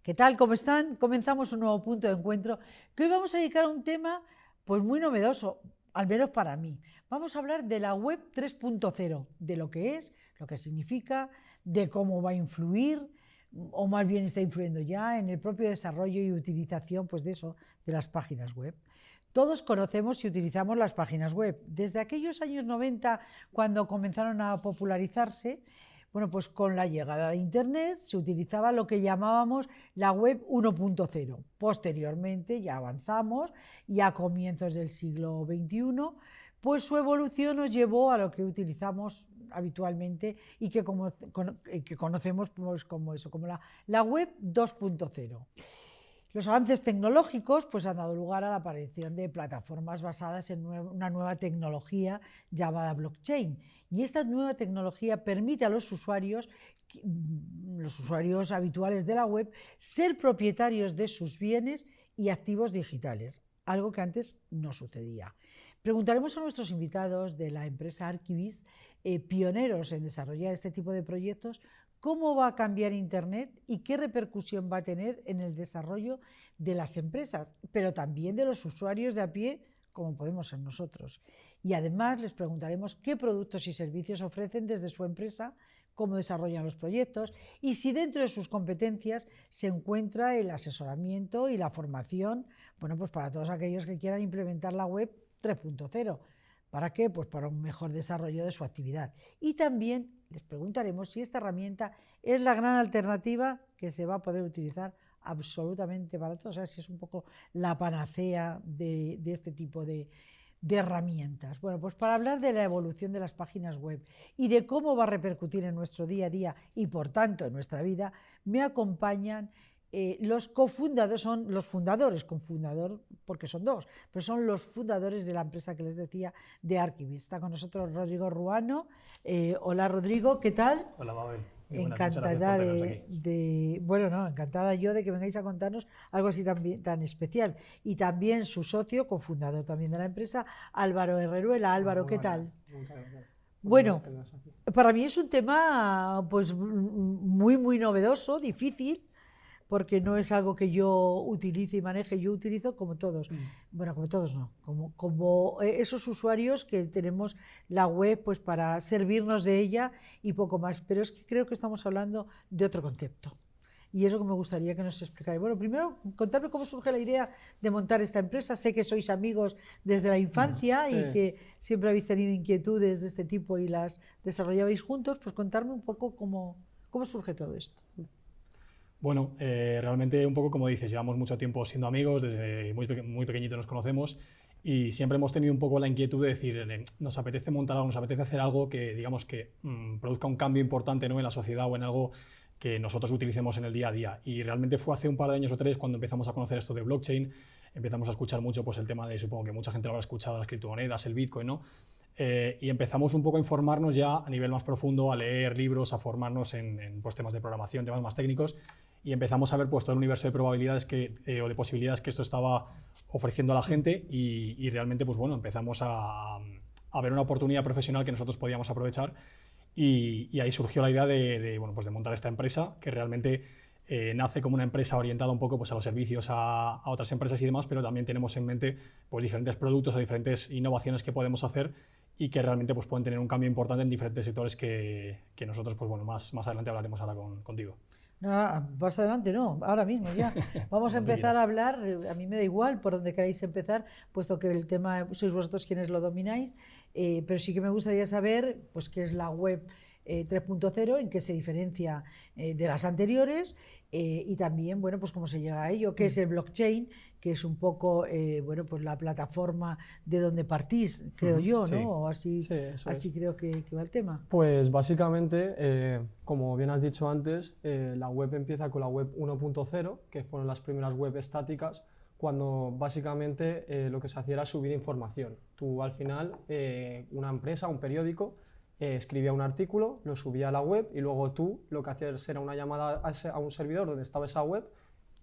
¿Qué tal? ¿Cómo están? Comenzamos un nuevo punto de encuentro que hoy vamos a dedicar a un tema pues muy novedoso, al menos para mí. Vamos a hablar de la web 3.0, de lo que es, lo que significa, de cómo va a influir, o más bien está influyendo ya en el propio desarrollo y utilización pues de eso, de las páginas web. Todos conocemos y utilizamos las páginas web. Desde aquellos años 90, cuando comenzaron a popularizarse, bueno, pues con la llegada de Internet se utilizaba lo que llamábamos la web 1.0. Posteriormente ya avanzamos y a comienzos del siglo XXI, pues su evolución nos llevó a lo que utilizamos habitualmente y que conocemos pues como eso, como la web 2.0. Los avances tecnológicos pues, han dado lugar a la aparición de plataformas basadas en una nueva tecnología llamada blockchain. Y esta nueva tecnología permite a los usuarios habituales de la web, ser propietarios de sus bienes y activos digitales, algo que antes no sucedía. Preguntaremos a nuestros invitados de la empresa Archivist, pioneros en desarrollar este tipo de proyectos, cómo va a cambiar Internet y qué repercusión va a tener en el desarrollo de las empresas, pero también de los usuarios de a pie, como podemos ser nosotros. Y además les preguntaremos qué productos y servicios ofrecen desde su empresa, cómo desarrollan los proyectos y si dentro de sus competencias se encuentra el asesoramiento y la formación, bueno, pues para todos aquellos que quieran implementar la web 3.0. ¿Para qué? Pues para un mejor desarrollo de su actividad. Y también les preguntaremos si esta herramienta es la gran alternativa que se va a poder utilizar absolutamente para todos, o sea, si es un poco la panacea de este tipo de herramientas. Bueno, pues para hablar de la evolución de las páginas web y de cómo va a repercutir en nuestro día a día y por tanto en nuestra vida, me acompañan los cofundadores, son los fundadores, cofundador porque son dos, pero son los fundadores de la empresa que les decía, de Archivist. Está con nosotros Rodrigo Ruano. Hola Rodrigo, ¿qué tal? Hola Mabel, muy buenas, muchas gracias Encantada por tenernos aquí. encantada yo de que vengáis a contarnos algo así tan especial. Y también su socio, cofundador también de la empresa, Álvaro Herreruela. Hola, Álvaro, muy ¿qué buenas. tal? Muchas gracias por Bueno, tenernos aquí. para mí es un tema pues muy novedoso, difícil, porque no es algo que yo utilice y maneje, yo utilizo como todos, bueno, como todos no, como esos usuarios que tenemos la web pues para servirnos de ella y poco más, pero es que creo que estamos hablando de otro concepto. Y es lo que me gustaría que nos explicarais. Bueno, primero, contarme cómo surge la idea de montar esta empresa. Sé que sois amigos desde la infancia Sí, y que siempre habéis tenido inquietudes de este tipo y las desarrollabais juntos. Pues contarme un poco cómo surge todo esto. Bueno, realmente un poco como dices, llevamos mucho tiempo siendo amigos, desde muy pequeñitos nos conocemos y siempre hemos tenido un poco la inquietud de decir, nos apetece montar algo, nos apetece hacer algo que digamos que produzca un cambio importante, ¿no?, en la sociedad o en algo que nosotros utilicemos en el día a día. Y realmente fue hace un par de años o tres cuando empezamos a conocer esto de blockchain, empezamos a escuchar mucho pues el tema de, supongo que mucha gente lo habrá escuchado, las criptomonedas, el Bitcoin, ¿no? Y empezamos un poco a informarnos ya a nivel más profundo, a leer libros, a formarnos en pues, temas de programación, temas más técnicos, y empezamos a ver pues, todo el universo de probabilidades o de posibilidades que esto estaba ofreciendo a la gente y realmente pues, bueno, empezamos a ver una oportunidad profesional que nosotros podíamos aprovechar y ahí surgió la idea bueno, pues de montar esta empresa que realmente nace como una empresa orientada un poco pues, a los servicios a otras empresas y demás, pero también tenemos en mente pues, diferentes productos o diferentes innovaciones que podemos hacer y que realmente pues, pueden tener un cambio importante en diferentes sectores que nosotros pues, bueno, más adelante hablaremos ahora contigo. No, más adelante no, ahora mismo ya. Vamos a Cuando tú empezar quieras. a hablar, a mí me da igual por donde queráis empezar, puesto que el tema sois vosotros quienes lo domináis, pero sí que me gustaría saber pues qué es la web 3.0, en qué se diferencia de las anteriores y también, bueno, pues cómo se llega a ello, qué es el blockchain, que es un poco, bueno, pues la plataforma de donde partís, creo yo, Sí. ¿no? O así, sí, eso así es. creo que va el tema. Pues básicamente, como bien has dicho antes, la web empieza con la web 1.0, que fueron las primeras web estáticas, cuando básicamente lo que se hacía era subir información. Tú al final, una empresa, un periódico, escribía un artículo, lo subía a la web y luego tú lo que hacías era una llamada a un servidor donde estaba esa web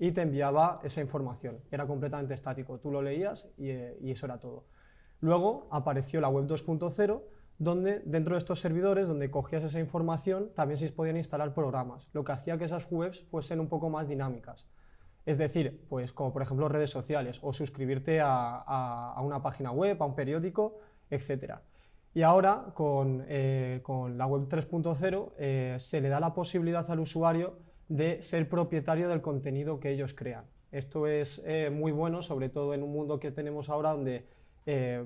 y te enviaba esa información. Era completamente estático, tú lo leías y eso era todo. Luego apareció la web 2.0, donde dentro de estos servidores, donde cogías esa información, también se podían instalar programas, lo que hacía que esas webs fuesen un poco más dinámicas. Es decir, pues como por ejemplo redes sociales o suscribirte a una página web, a un periódico, etc. Y ahora con la web 3.0 se le da la posibilidad al usuario de ser propietario del contenido que ellos crean. Esto es muy bueno, sobre todo en un mundo que tenemos ahora donde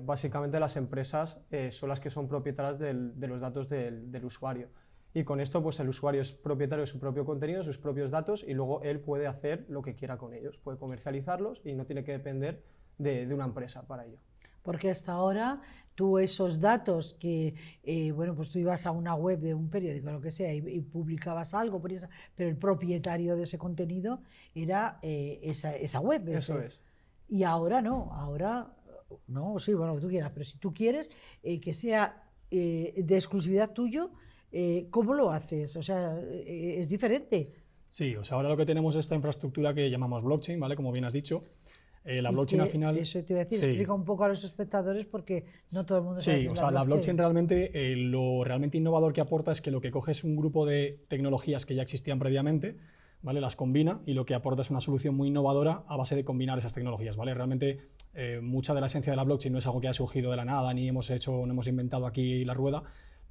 básicamente las empresas son las que son propietarias de los datos del usuario. Y con esto pues el usuario es propietario de su propio contenido, de sus propios datos, y luego él puede hacer lo que quiera con ellos, puede comercializarlos y no tiene que depender de una empresa para ello. Porque hasta ahora tú esos datos que, bueno, pues tú ibas a una web de un periódico, lo que sea, y publicabas algo, pero el propietario de ese contenido era esa web. Eso es. Y ahora no, no, sí, bueno, lo que tú quieras, pero si tú quieres que sea de exclusividad tuyo, ¿cómo lo haces? O sea, es diferente. Sí, o sea, ahora lo que tenemos es esta infraestructura que llamamos blockchain, ¿vale? Como bien has dicho. La blockchain al final... Eso te iba a decir, sí. Explica un poco a los espectadores porque no todo el mundo sabe. Sí, o sea, la blockchain realmente, lo realmente innovador que aporta es que lo que coge es un grupo de tecnologías que ya existían previamente, ¿vale? Las combina y lo que aporta es una solución muy innovadora a base de combinar esas tecnologías, ¿vale? Realmente mucha de la esencia de la blockchain no es algo que ha surgido de la nada, ni no hemos inventado aquí la rueda,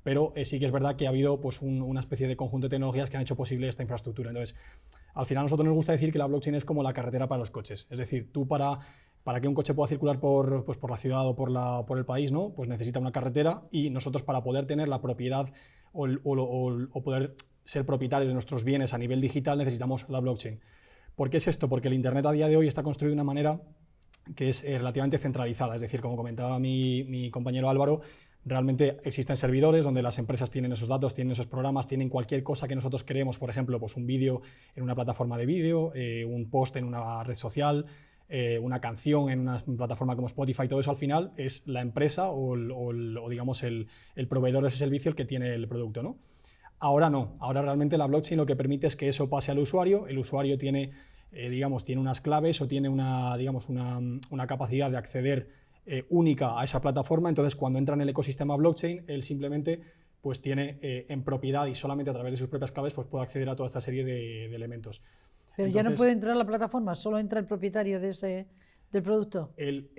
pero sí que es verdad que ha habido pues, una especie de conjunto de tecnologías que han hecho posible esta infraestructura. Entonces, al final a nosotros nos gusta decir que la blockchain es como la carretera para los coches. Es decir, tú para que un coche pueda circular por la ciudad o por el país, ¿no? Pues necesita una carretera, y nosotros para poder tener la propiedad o poder ser propietarios de nuestros bienes a nivel digital necesitamos la blockchain. ¿Por qué es esto? Porque el Internet a día de hoy está construido de una manera que es relativamente centralizada. Es decir, como comentaba mi compañero Álvaro, realmente existen servidores donde las empresas tienen esos datos, tienen esos programas, tienen cualquier cosa que nosotros queremos, por ejemplo, pues un vídeo en una plataforma de vídeo, un post en una red social, una canción en una plataforma como Spotify. Todo eso al final es la empresa o digamos el proveedor de ese servicio el que tiene el producto, ¿no? Ahora no, ahora realmente la blockchain lo que permite es que eso pase al usuario. El usuario tiene, tiene unas claves o tiene una capacidad de acceder única a esa plataforma. Entonces, cuando entra en el ecosistema blockchain, él simplemente pues tiene en propiedad y solamente a través de sus propias claves pues puede acceder a toda esta serie de elementos. Pero entonces, ya no puede entrar a la plataforma, solo entra el propietario del producto. Él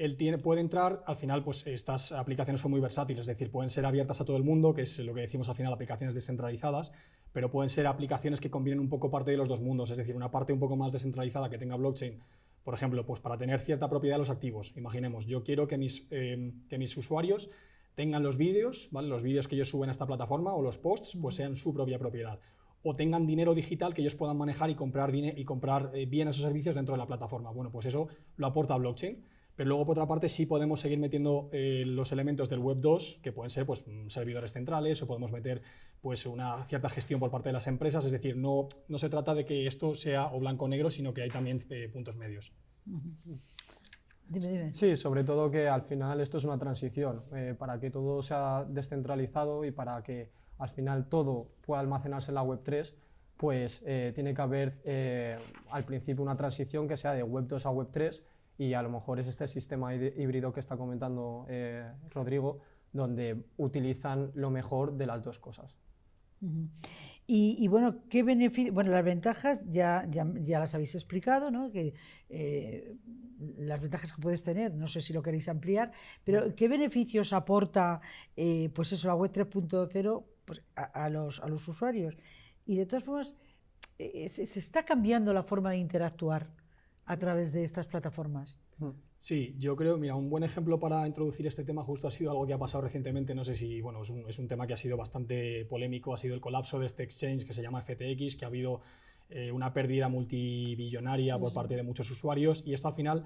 puede entrar, al final pues estas aplicaciones son muy versátiles, es decir, pueden ser abiertas a todo el mundo, que es lo que decimos al final, aplicaciones descentralizadas, pero pueden ser aplicaciones que combinen un poco parte de los dos mundos, es decir, una parte un poco más descentralizada que tenga blockchain, por ejemplo, pues para tener cierta propiedad de los activos. Imaginemos, yo quiero que mis usuarios tengan los vídeos, ¿vale? Los vídeos que ellos suben a esta plataforma o los posts, pues sean su propia propiedad. O tengan dinero digital que ellos puedan manejar y comprar bienes o servicios dentro de la plataforma. Bueno, pues eso lo aporta blockchain. Pero luego, por otra parte, sí podemos seguir metiendo los elementos del Web 2, que pueden ser pues, servidores centrales, o podemos meter pues, una cierta gestión por parte de las empresas. Es decir, no se trata de que esto sea o blanco o negro, sino que hay también puntos medios. Dime. Sí, sobre todo que al final esto es una transición, para que todo sea descentralizado y para que al final todo pueda almacenarse en la Web 3, pues tiene que haber al principio una transición que sea de Web 2 a Web 3, y a lo mejor es este sistema híbrido que está comentando Rodrigo, donde utilizan lo mejor de las dos cosas. Y bueno, ¿qué beneficio? Bueno, las ventajas ya las habéis explicado, ¿no? Que las ventajas que puedes tener, no sé si lo queréis ampliar, pero ¿qué beneficios aporta pues eso, la web 3.0 pues, a los usuarios? Y de todas formas, se está cambiando la forma de interactuar a través de estas plataformas. Sí, yo creo, mira, un buen ejemplo para introducir este tema justo ha sido algo que ha pasado recientemente, no sé si, bueno, es un tema que ha sido bastante polémico, ha sido el colapso de este exchange que se llama FTX, que ha habido una pérdida multibillonaria por parte de muchos usuarios, y esto al final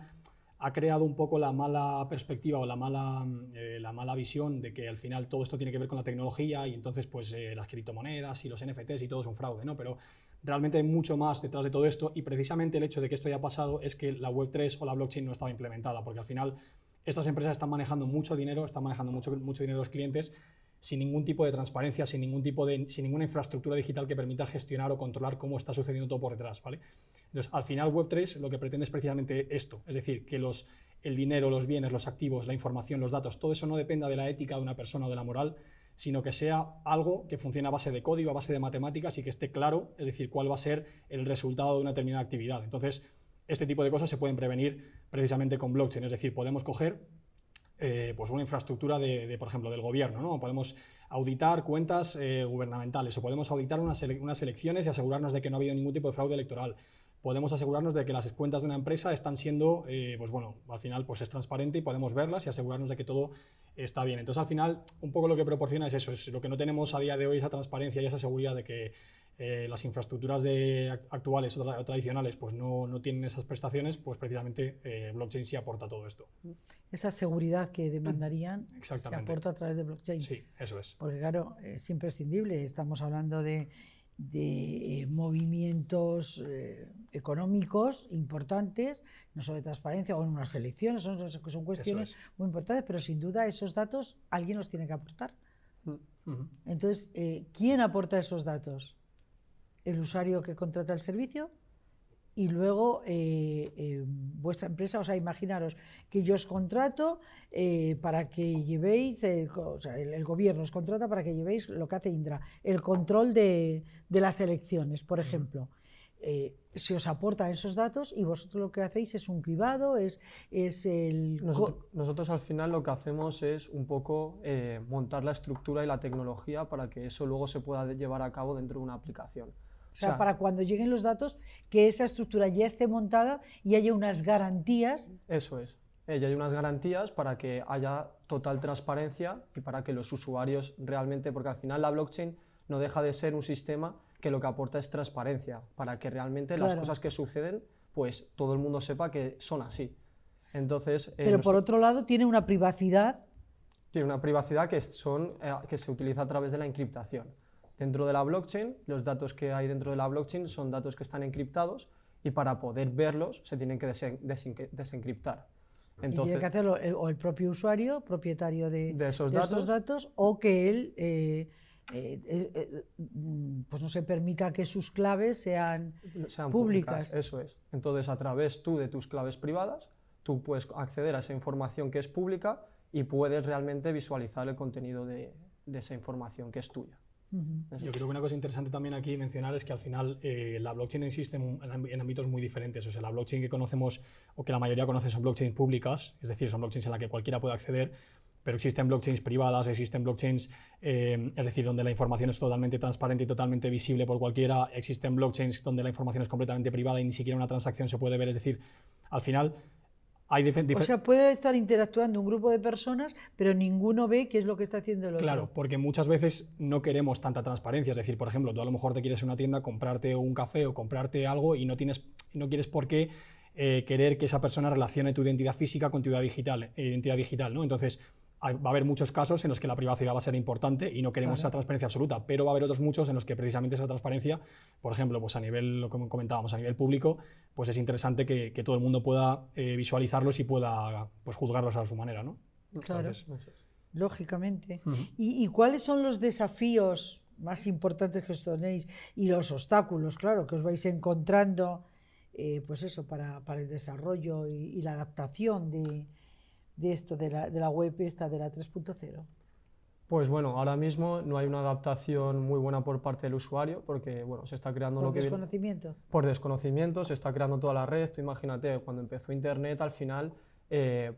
ha creado un poco la mala perspectiva o la mala visión de que al final todo esto tiene que ver con la tecnología y entonces pues las criptomonedas y los NFTs y todo es un fraude, ¿no? Pero realmente hay mucho más detrás de todo esto, y precisamente el hecho de que esto haya pasado es que la Web3 o la blockchain no estaba implementada, porque al final estas empresas están manejando mucho dinero, están manejando mucho dinero de los clientes sin ningún tipo de transparencia, sin ninguna infraestructura digital que permita gestionar o controlar cómo está sucediendo todo por detrás, ¿vale? Entonces, al final Web3 lo que pretende es precisamente esto, es decir, que el dinero, los bienes, los activos, la información, los datos, todo eso no dependa de la ética de una persona o de la moral, sino que sea algo que funcione a base de código, a base de matemáticas y que esté claro, es decir, cuál va a ser el resultado de una determinada actividad. Entonces, este tipo de cosas se pueden prevenir precisamente con blockchain, es decir, podemos coger pues una infraestructura por ejemplo, del gobierno, ¿no? Podemos auditar cuentas gubernamentales o podemos auditar unas elecciones y asegurarnos de que no ha habido ningún tipo de fraude electoral. Podemos asegurarnos de que las cuentas de una empresa están siendo, pues bueno, al final pues es transparente y podemos verlas y asegurarnos de que todo está bien. Entonces, al final, un poco lo que proporciona es eso, es lo que no tenemos a día de hoy, esa transparencia y esa seguridad de que las infraestructuras actuales o tradicionales pues no tienen esas prestaciones, pues precisamente blockchain sí aporta todo esto. Esa seguridad que demandarían se aporta a través de blockchain. Sí, eso es. Porque claro, es imprescindible, estamos hablando de movimientos económicos importantes, no solo de transparencia o en unas elecciones, son cuestiones muy importantes, pero sin duda esos datos alguien los tiene que aportar. Entonces, ¿quién aporta esos datos? El usuario que contrata el servicio y luego vuestra empresa, o sea, imaginaros que yo os contrato para que llevéis, o sea, el gobierno os contrata para que llevéis lo que hace Indra, el control de las elecciones, por ejemplo. Se os aportan esos datos y vosotros lo que hacéis es un cribado, Nosotros al final lo que hacemos es un poco montar la estructura y la tecnología para que eso luego se pueda llevar a cabo dentro de una aplicación. O sea, para cuando lleguen los datos, que esa estructura ya esté montada y haya unas garantías. Eso es. Ya hay unas garantías para que haya total transparencia y para que los usuarios realmente, porque al final la blockchain no deja de ser un sistema que lo que aporta es transparencia, para que realmente las cosas que suceden, pues todo el mundo sepa que son así. Entonces, pero por otro lado tiene una privacidad. Tiene una privacidad que se utiliza a través de la encriptación. Dentro de la blockchain, los datos que hay dentro de la blockchain son datos que están encriptados y para poder verlos se tienen que desencriptar. Entonces, y tiene que hacerlo o el propio usuario, propietario de esos datos, o que él pues no se permita que sus claves sean públicas. Eso es. Entonces, a través de tus claves privadas, tú puedes acceder a esa información que es pública y puedes realmente visualizar el contenido de esa información que es tuya. Yo creo que una cosa interesante también aquí mencionar es que al final la blockchain existe en ámbitos muy diferentes. O sea, la blockchain que conocemos o que la mayoría conoce son blockchains públicas, es decir, son blockchains en las que cualquiera puede acceder, pero existen blockchains privadas, existen blockchains, es decir, donde la información es totalmente transparente y totalmente visible por cualquiera, existen blockchains donde la información es completamente privada y ni siquiera una transacción se puede ver, es decir, al final o sea, puede estar interactuando un grupo de personas, pero ninguno ve qué es lo que está haciendo el otro. Claro, porque muchas veces no queremos tanta transparencia. Es decir, por ejemplo, tú a lo mejor te quieres ir a una tienda, comprarte un café o comprarte algo y no quieres por qué querer que esa persona relacione tu identidad física con tu identidad digital, ¿no? Entonces, va a haber muchos casos en los que la privacidad va a ser importante y no queremos esa transparencia absoluta, pero va a haber otros muchos en los que precisamente esa transparencia, por ejemplo, pues a nivel, lo que comentábamos, a nivel público, pues es interesante que todo el mundo pueda visualizarlos y pueda pues, juzgarlos a su manera, ¿no? Claro, lógicamente. ¿Y cuáles son los desafíos más importantes que os tenéis y los obstáculos, claro, que os vais encontrando, pues eso, para el desarrollo y la adaptación de esto, de la web esta, de la 3.0? Pues bueno, ahora mismo no hay una adaptación muy buena por parte del usuario porque bueno, se está creando ¿Por desconocimiento? Por desconocimiento, se está creando toda la red. Tú imagínate, cuando empezó Internet, al final,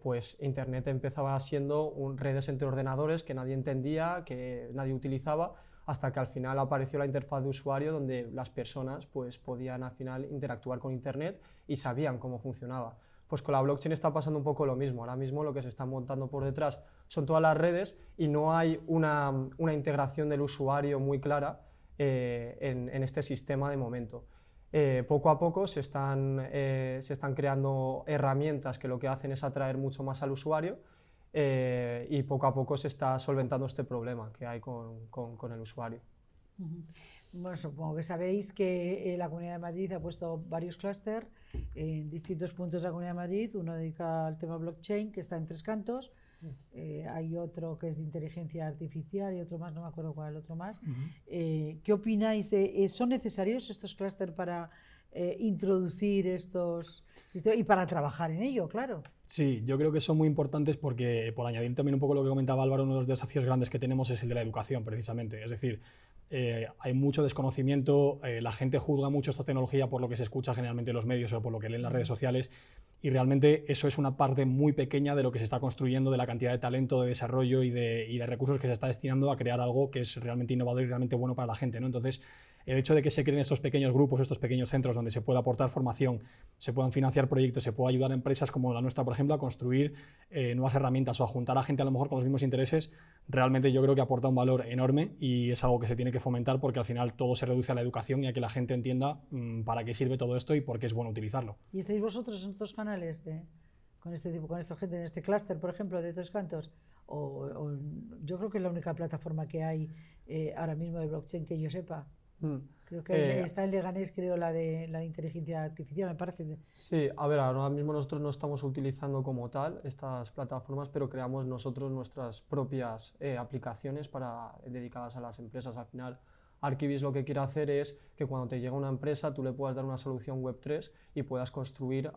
pues Internet empezaba siendo redes entre ordenadores que nadie entendía, que nadie utilizaba, hasta que al final apareció la interfaz de usuario donde las personas pues, podían al final interactuar con Internet y sabían cómo funcionaba. Pues con la blockchain está pasando un poco lo mismo. Ahora mismo lo que se está montando por detrás son todas las redes y no hay una integración del usuario muy clara en este sistema de momento. Poco a poco se están creando herramientas que lo que hacen es atraer mucho más al usuario y poco a poco se está solventando este problema que hay con el usuario. Bueno, supongo que sabéis que la Comunidad de Madrid ha puesto varios clústeres en distintos puntos de la Comunidad de Madrid, uno dedicado al tema blockchain, que está en Tres Cantos, hay otro que es de inteligencia artificial y otro más, no me acuerdo cuál es el otro más. ¿Qué opináis son necesarios estos clústeres para introducir estos sistemas y para trabajar en ello, claro. Sí, yo creo que son muy importantes porque, por añadir también un poco lo que comentaba Álvaro, uno de los desafíos grandes que tenemos es el de la educación, precisamente. Es decir, hay mucho desconocimiento, la gente juzga mucho esta tecnología por lo que se escucha generalmente en los medios o por lo que leen en las redes sociales, y realmente eso es una parte muy pequeña de lo que se está construyendo, de la cantidad de talento, de desarrollo y de recursos que se está destinando a crear algo que es realmente innovador y realmente bueno para la gente, ¿no? Entonces, el hecho de que se creen estos pequeños grupos, estos pequeños centros donde se pueda aportar formación, se puedan financiar proyectos, se pueda ayudar a empresas como la nuestra, por ejemplo, a construir nuevas herramientas o a juntar a gente a lo mejor con los mismos intereses, realmente yo creo que aporta un valor enorme y es algo que se tiene que fomentar porque al final todo se reduce a la educación y a que la gente entienda para qué sirve todo esto y por qué es bueno utilizarlo. ¿Y estáis vosotros en otros canales con este tipo, con esta gente, en este clúster, por ejemplo, de Tres Cantos? O yo creo que es la única plataforma que hay ahora mismo de blockchain que yo sepa. Creo que está en Leganés, creo, la de inteligencia artificial, me parece. Sí, a ver, ahora mismo nosotros no estamos utilizando como tal estas plataformas, pero creamos nosotros nuestras propias aplicaciones dedicadas a las empresas. Al final, Archibis lo que quiere hacer es que cuando te llega una empresa tú le puedas dar una solución Web3 y puedas construir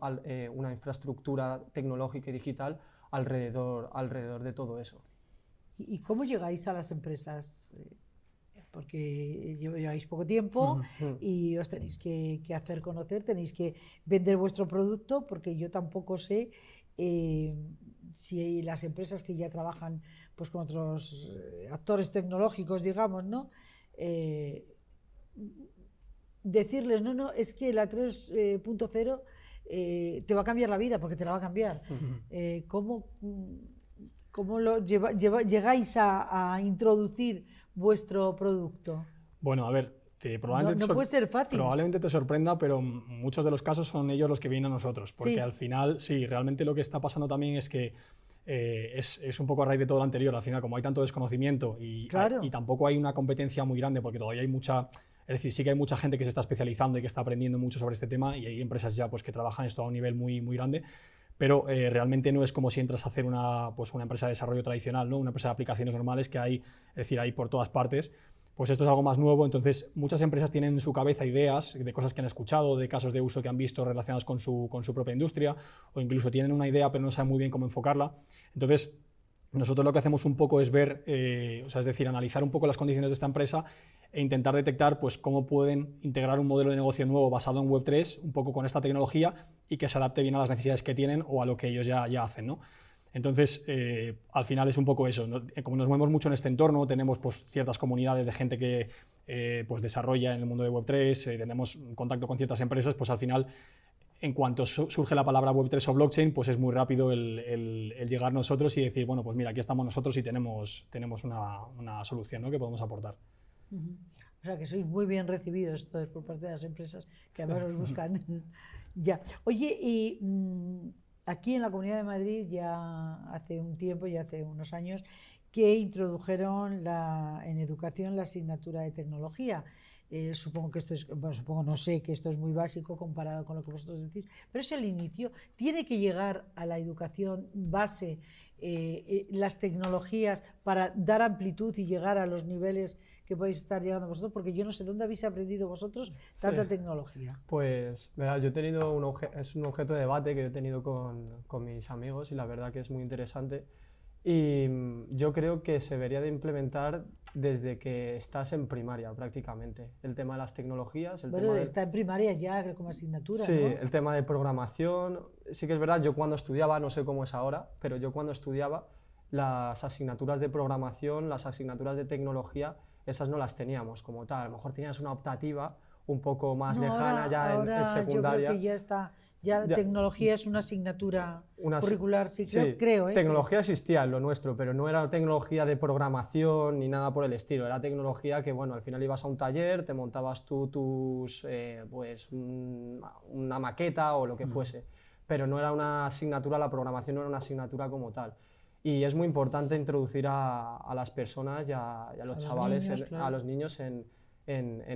una infraestructura tecnológica y digital alrededor de todo eso. ¿Y cómo llegáis a las empresas? Porque lleváis poco tiempo y os tenéis que hacer conocer, tenéis que vender vuestro producto, porque yo tampoco sé si las empresas que ya trabajan pues, con otros actores tecnológicos, digamos, ¿no? Decirles, no, es que la 3.0 te va a cambiar la vida, porque te la va a cambiar. ¿Cómo llegáis a introducir vuestro producto? Bueno, a ver, no puede ser fácil. Probablemente te sorprenda, pero muchos de los casos son ellos los que vienen a nosotros, porque al final, sí, realmente lo que está pasando también es que es un poco a raíz de todo lo anterior. Al final, como hay tanto desconocimiento y tampoco hay una competencia muy grande, porque todavía hay mucha... Es decir, sí que hay mucha gente que se está especializando y que está aprendiendo mucho sobre este tema, y hay empresas ya pues, que trabajan esto a un nivel muy, muy grande, pero realmente no es como si entras a hacer una empresa de desarrollo tradicional, ¿no? Una empresa de aplicaciones normales que hay, es decir, hay por todas partes. Pues esto es algo más nuevo, entonces muchas empresas tienen en su cabeza ideas de cosas que han escuchado, de casos de uso que han visto relacionados con su propia industria, o incluso tienen una idea pero no saben muy bien cómo enfocarla. Entonces, nosotros lo que hacemos un poco es ver, es decir, analizar un poco las condiciones de esta empresa e intentar detectar pues, cómo pueden integrar un modelo de negocio nuevo basado en Web3, un poco con esta tecnología y que se adapte bien a las necesidades que tienen o a lo que ellos ya hacen, ¿no? Entonces, al final es un poco eso, ¿no? Como nos movemos mucho en este entorno, tenemos pues, ciertas comunidades de gente que pues, desarrolla en el mundo de Web3, tenemos contacto con ciertas empresas, pues al final, en cuanto surge la palabra Web3 o blockchain, pues es muy rápido el llegar nosotros y decir, bueno, pues mira, aquí estamos nosotros y tenemos una solución, ¿no? que podemos aportar. O sea, que sois muy bien recibidos todos por parte de las empresas que además os buscan. Ya. Oye, y aquí en la Comunidad de Madrid ya hace un tiempo, ya hace unos años, que introdujeron en educación la asignatura de tecnología. Supongo que esto es, bueno, no sé que esto es muy básico comparado con lo que vosotros decís, pero es el inicio. Tiene que llegar a la educación base las tecnologías para dar amplitud y llegar a los niveles que podéis estar llegando vosotros, porque yo no sé dónde habéis aprendido vosotros tanta tecnología. Pues, verdad, yo he tenido es un objeto de debate que yo he tenido con mis amigos y la verdad que es muy interesante. Y yo creo que se debería de implementar desde que estás en primaria prácticamente. El tema de las tecnologías. Está en primaria ya como asignatura, sí, ¿no? El tema de programación. Sí que es verdad, yo cuando estudiaba, no sé cómo es ahora, pero yo cuando estudiaba las asignaturas de programación, las asignaturas de tecnología, esas no las teníamos como tal. A lo mejor tenías una optativa un poco más lejana en secundaria. Yo creo que ya está. Ya tecnología es una asignatura curricular, sí, creo. Tecnología existía en lo nuestro, pero no era tecnología de programación ni nada por el estilo. Era tecnología que, bueno, al final ibas a un taller, te montabas tú una maqueta o lo que fuese, pero no era una asignatura, la programación no era una asignatura como tal. Y es muy importante introducir a las personas y a los chavales, niños, claro. A los niños en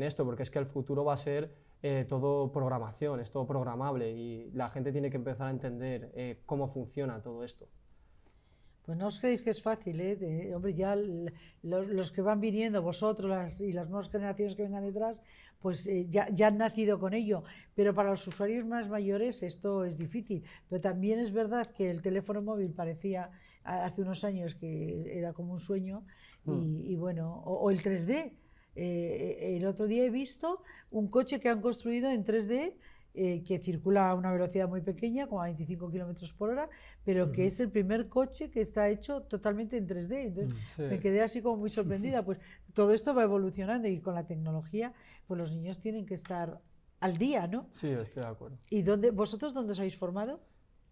esto, porque es que el futuro va a ser todo programación, es todo programable y la gente tiene que empezar a entender cómo funciona todo esto. Pues no os creéis que es fácil, ¿eh? Hombre, ya los que van viniendo, vosotros y las nuevas generaciones que vengan detrás, pues ya han nacido con ello. Pero para los usuarios más mayores esto es difícil. Pero también es verdad que el teléfono móvil parecía hace unos años que era como un sueño y bueno, o el 3D. El otro día he visto un coche que han construido en 3D que circula a una velocidad muy pequeña, como a 25 kilómetros por hora, pero que es el primer coche que está hecho totalmente en 3D. Entonces me quedé así como muy sorprendida. Pues todo esto va evolucionando y con la tecnología, pues los niños tienen que estar al día, ¿no? Sí, estoy de acuerdo. ¿Y vosotros dónde os habéis formado?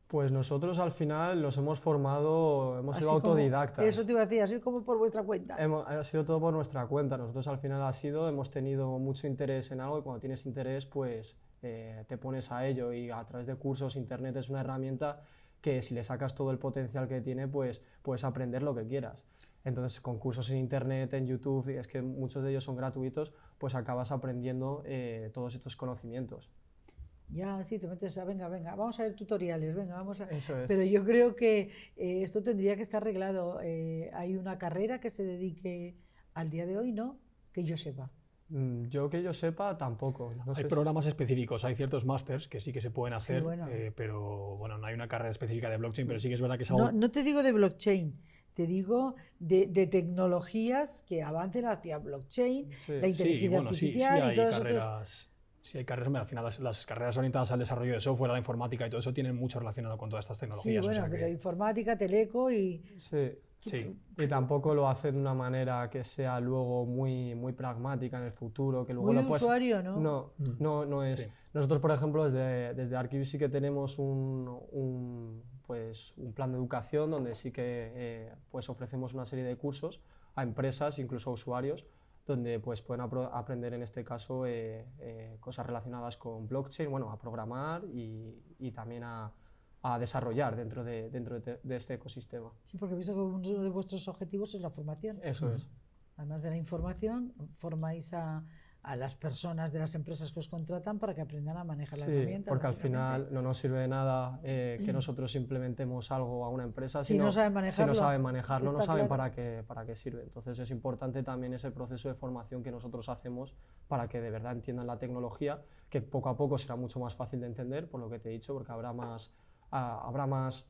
Pues nosotros al final nos hemos formado, hemos sido autodidactas. Eso te iba a decir, así como por vuestra cuenta. Ha sido todo por nuestra cuenta. Nosotros al final hemos tenido mucho interés en algo y cuando tienes interés, pues te pones a ello y a través de cursos, internet es una herramienta que si le sacas todo el potencial que tiene, pues puedes aprender lo que quieras. Entonces, con cursos en internet, en YouTube, y es que muchos de ellos son gratuitos, pues acabas aprendiendo todos estos conocimientos. Ya, sí, te metes venga, vamos a ver tutoriales, venga, vamos a... Eso es. Pero yo creo que esto tendría que estar arreglado. Hay una carrera que se dedique al día de hoy, ¿no? Que yo sepa. Que yo sepa, tampoco. Hay programas específicos, hay ciertos másters que sí que se pueden hacer, Sí, bueno. pero bueno, no hay una carrera específica de blockchain, pero sí que es verdad que es algo... No te digo de blockchain, te digo de tecnologías que avancen hacia blockchain, la inteligencia artificial y todo eso. Sí, hay carreras, al final las carreras orientadas al desarrollo de software, a la informática y todo eso tienen mucho relacionado con todas estas tecnologías. Sí, bueno, o sea pero informática, teleco y... Sí, y tampoco lo hacen de una manera que sea luego muy pragmática en el futuro, que luego muy lo puedes... usuario, ¿no? No es... Sí. Nosotros, por ejemplo, desde Archivist sí que tenemos un plan de educación donde sí que pues ofrecemos una serie de cursos a empresas, incluso a usuarios, donde pues pueden aprender en este caso cosas relacionadas con blockchain, bueno, a programar y también a desarrollar dentro de este ecosistema. Sí, porque he visto que uno de vuestros objetivos es la formación. Eso es. Además de la información, formáis a las personas de las empresas que os contratan para que aprendan a manejar la herramienta. Porque al final no nos sirve de nada que nosotros implementemos algo a una empresa si no saben manejarlo, no saben claro. para qué sirve. Entonces es importante también ese proceso de formación que nosotros hacemos para que de verdad entiendan la tecnología, que poco a poco será mucho más fácil de entender, por lo que te he dicho, porque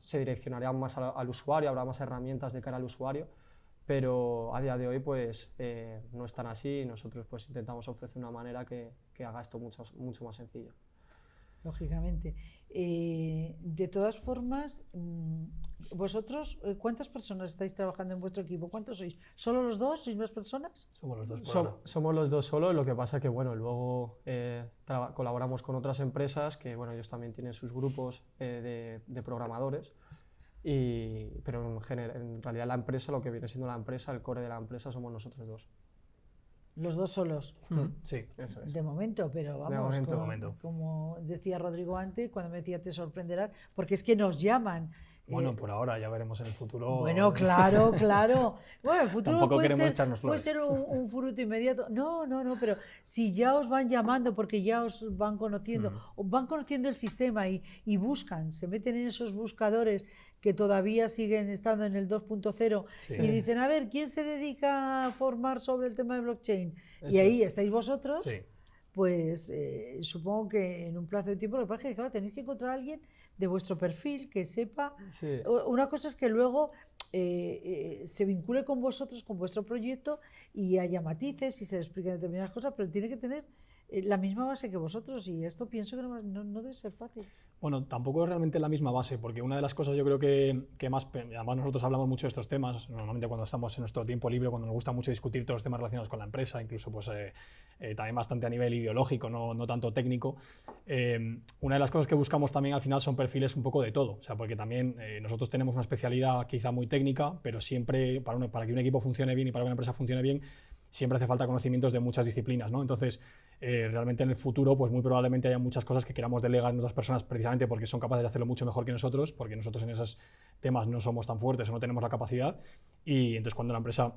se direccionaría más al usuario, habrá más herramientas de cara al usuario, pero a día de hoy pues no es tan así y nosotros pues intentamos ofrecer una manera que haga esto mucho más sencillo. Lógicamente. De todas formas, vosotros, ¿cuántas personas estáis trabajando en vuestro equipo? ¿Cuántos sois? ¿Solo los dos? ¿Sois más personas? Somos los dos. Somos los dos solo, lo que pasa que bueno, luego colaboramos con otras empresas que bueno, ellos también tienen sus grupos de programadores, pero en realidad la empresa, lo que viene siendo la empresa, el core de la empresa somos nosotros dos. Los dos solos. Sí, eso es. De momento, pero vamos, de momento. Como decía Rodrigo antes, cuando me decía te sorprenderás, porque es que nos llaman. Bueno, por ahora, ya veremos en el futuro. Bueno, claro. Bueno, el futuro Tampoco puede queremos echarnos puede flores. ser un fruto inmediato. No, pero si ya os van llamando porque ya os van conociendo, o van conociendo el sistema y buscan, se meten en esos buscadores que todavía siguen estando en el 2.0 y dicen, a ver, ¿quién se dedica a formar sobre el tema de blockchain? Eso. Y ahí estáis vosotros, pues supongo que en un plazo de tiempo, lo que pasa es que claro, tenéis que encontrar a alguien de vuestro perfil que sepa. Una cosa es que luego se vincule con vosotros, con vuestro proyecto y haya matices y se le expliquen determinadas cosas, pero tiene que tener la misma base que vosotros y esto pienso que no debe ser fácil. Bueno, tampoco es realmente la misma base, porque una de las cosas yo creo que más, además nosotros hablamos mucho de estos temas, normalmente cuando estamos en nuestro tiempo libre, cuando nos gusta mucho discutir todos los temas relacionados con la empresa, incluso pues también bastante a nivel ideológico, no tanto técnico. Una de las cosas que buscamos también al final son perfiles un poco de todo, o sea, porque también nosotros tenemos una especialidad quizá muy técnica, pero siempre para que un equipo funcione bien y para que una empresa funcione bien, siempre hace falta conocimientos de muchas disciplinas, ¿no? Entonces, realmente en el futuro, pues muy probablemente haya muchas cosas que queramos delegar en otras personas precisamente porque son capaces de hacerlo mucho mejor que nosotros, porque nosotros en esos temas no somos tan fuertes o no tenemos la capacidad. Y entonces cuando la empresa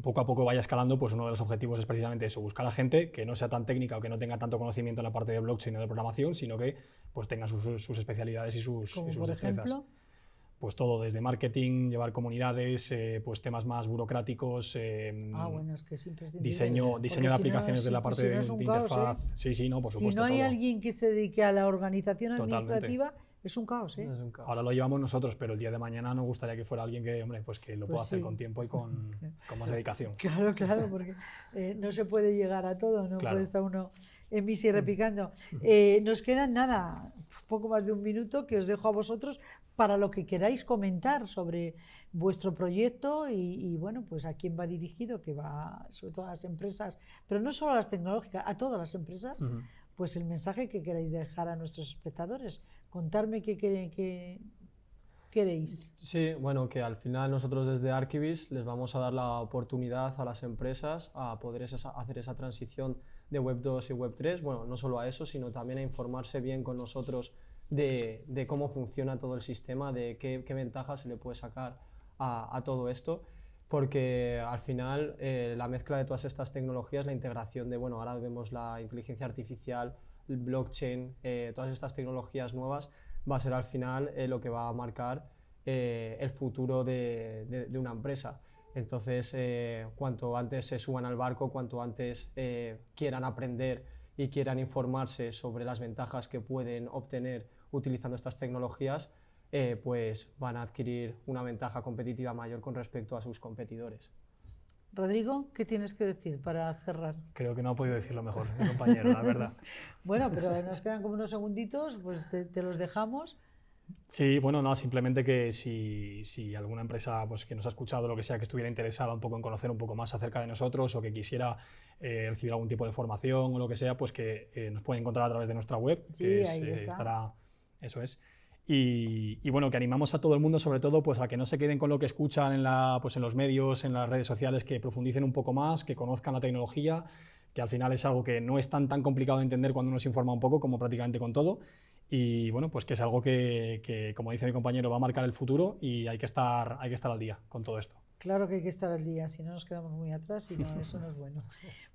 poco a poco vaya escalando, pues uno de los objetivos es precisamente eso, buscar a gente que no sea tan técnica o que no tenga tanto conocimiento en la parte de blockchain o de programación, sino que pues tenga sus especialidades y sus por destrezas. ejemplo. pues todo, desde marketing, llevar comunidades, pues temas más burocráticos, Bueno, es que es imprescindible. diseño de aplicaciones de la parte si no es de un caos, interfaz. Sí, no, por si supuesto. no hay todo. alguien que se dedique a la organización Totalmente. administrativa, es un caos, ¿eh? Es un caos. Ahora lo llevamos nosotros, pero el día de mañana nos gustaría que fuera alguien que, hombre, pues que lo Pues pueda hacer sí. con tiempo y con más dedicación. Claro, porque no se puede llegar a todo, no Claro. puede estar uno en misa y repicando. Nos quedan nada, poco más de un minuto que os dejo a vosotros para lo que queráis comentar sobre vuestro proyecto y bueno, pues a quién va dirigido, que va sobre todo a las empresas, pero no solo a las tecnológicas, a todas las empresas, pues el mensaje que queráis dejar a nuestros espectadores. Contarme qué queréis. Sí, bueno, que al final nosotros desde Archibis les vamos a dar la oportunidad a las empresas a poder hacer esa transición de Web 2 y Web 3, bueno, no solo a eso, sino también a informarse bien con nosotros de cómo funciona todo el sistema, de qué ventajas se le puede sacar a todo esto, porque al final la mezcla de todas estas tecnologías, la integración de, bueno, ahora vemos la inteligencia artificial, el blockchain, todas estas tecnologías nuevas, va a ser al final lo que va a marcar el futuro de una empresa. Entonces, cuanto antes se suban al barco, cuanto antes quieran aprender y quieran informarse sobre las ventajas que pueden obtener utilizando estas tecnologías, pues van a adquirir una ventaja competitiva mayor con respecto a sus competidores. Rodrigo, ¿qué tienes que decir para cerrar? Creo que no ha podido decirlo mejor, mi compañero, la verdad. Bueno, pero nos quedan como unos segunditos, pues te los dejamos. Sí, bueno, no, simplemente que si alguna empresa pues, que nos ha escuchado, lo que sea, que estuviera interesada un poco en conocer un poco más acerca de nosotros o que quisiera recibir algún tipo de formación o lo que sea, pues que nos puede encontrar a través de nuestra web, Sí, que ahí está. estará, eso es. Y bueno, que animamos a todo el mundo, sobre todo, pues a que no se queden con lo que escuchan pues en los medios, en las redes sociales, que profundicen un poco más, que conozcan la tecnología, que al final es algo que no es tan complicado de entender cuando uno se informa un poco, como prácticamente con todo. Y bueno, pues que es algo que, como dice mi compañero, va a marcar el futuro y hay que estar al día con todo esto. Claro que hay que estar al día, si no nos quedamos muy atrás y no, eso no es bueno.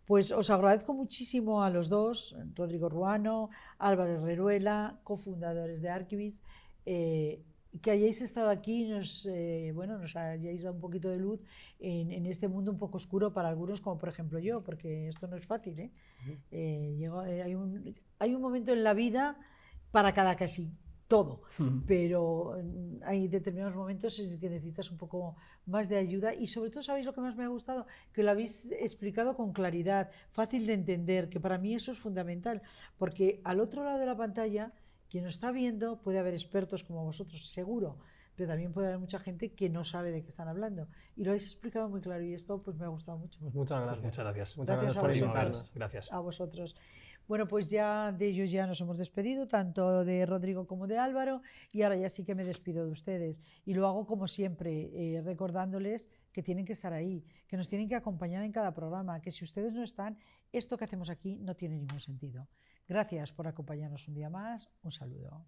Pues os agradezco muchísimo a los dos, Rodrigo Ruano, Álvaro Herreruela, cofundadores de Archibis, que hayáis estado aquí y nos hayáis dado un poquito de luz en este mundo un poco oscuro para algunos, como por ejemplo yo, porque esto no es fácil, ¿eh? Hay un momento en la vida para cada casi todo, pero hay determinados momentos en que necesitas un poco más de ayuda y sobre todo, ¿sabéis lo que más me ha gustado? Que lo habéis explicado con claridad, fácil de entender, que para mí eso es fundamental, porque al otro lado de la pantalla, quien nos está viendo, puede haber expertos como vosotros, seguro, pero también puede haber mucha gente que no sabe de qué están hablando y lo habéis explicado muy claro y esto pues me ha gustado mucho. Pues muchas gracias. Muchas gracias. Muchas gracias por invitarnos. Gracias. A vosotros. Bueno, pues ya de ellos ya nos hemos despedido, tanto de Rodrigo como de Álvaro, y ahora ya sí que me despido de ustedes. Y lo hago como siempre, recordándoles que tienen que estar ahí, que nos tienen que acompañar en cada programa, que si ustedes no están, esto que hacemos aquí no tiene ningún sentido. Gracias por acompañarnos un día más. Un saludo.